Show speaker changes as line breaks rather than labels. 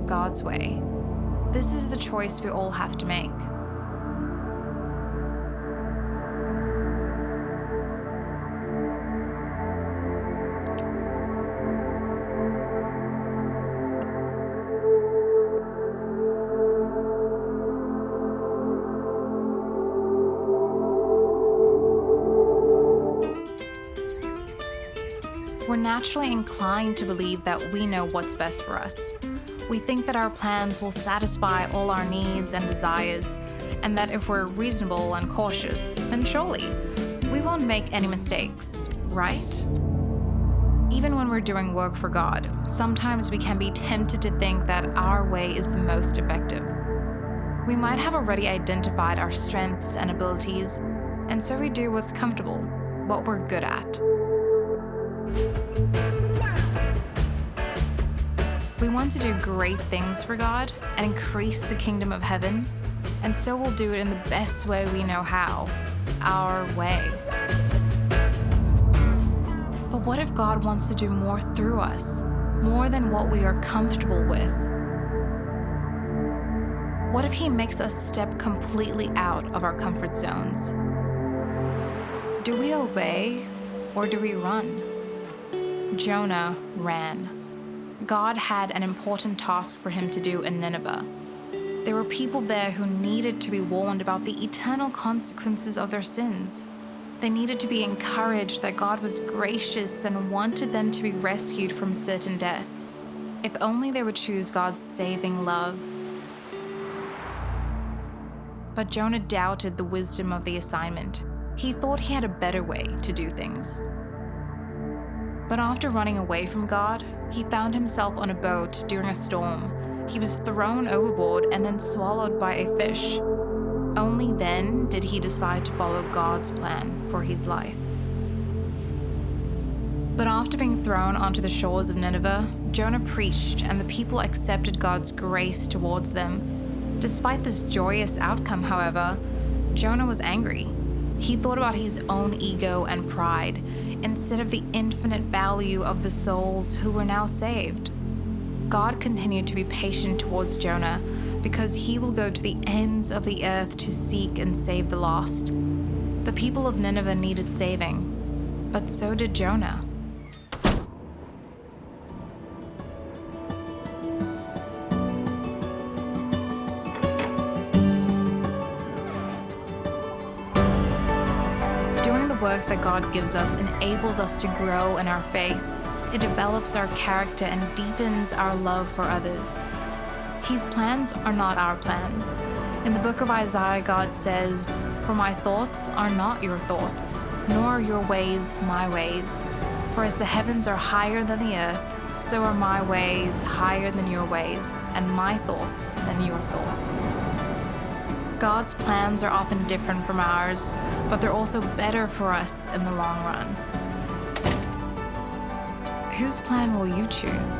God's way? This is the choice we all have to make. We're naturally inclined to believe that we know what's best for us. We think that our plans will satisfy all our needs and desires, and that if we're reasonable and cautious, then surely we won't make any mistakes, right? Even when we're doing work for God, sometimes we can be tempted to think that our way is the most effective. We might have already identified our strengths and abilities, and so we do what's comfortable, what we're good at. We want to do great things for God and increase the kingdom of heaven, and so we'll do it in the best way we know how, our way. But what if God wants to do more through us, more than what we are comfortable with? What if He makes us step completely out of our comfort zones? Do we obey or do we run? Jonah ran. God had an important task for him to do in Nineveh. There were people there who needed to be warned about the eternal consequences of their sins. They needed to be encouraged that God was gracious and wanted them to be rescued from certain death. If only they would choose God's saving love. But Jonah doubted the wisdom of the assignment. He thought he had a better way to do things. But after running away from God, he found himself on a boat during a storm. He was thrown overboard and then swallowed by a fish. Only then did he decide to follow God's plan for his life. But after being thrown onto the shores of Nineveh, Jonah preached and the people accepted God's grace towards them. Despite this joyous outcome, however, Jonah was angry. He thought about his own ego and pride, instead of the infinite value of the souls who were now saved. God continued to be patient towards Jonah because he will go to the ends of the earth to seek and save the lost. The people of Nineveh needed saving, but so did Jonah. Doing the work that God gives us enables us to grow in our faith. It develops our character and deepens our love for others. His plans are not our plans. In the book of Isaiah, God says, "For my thoughts are not your thoughts, nor are your ways my ways. For as the heavens are higher than the earth, so are my ways higher than your ways, and my thoughts than your thoughts." God's plans are often different from ours, but they're also better for us in the long run. Whose plan will you choose?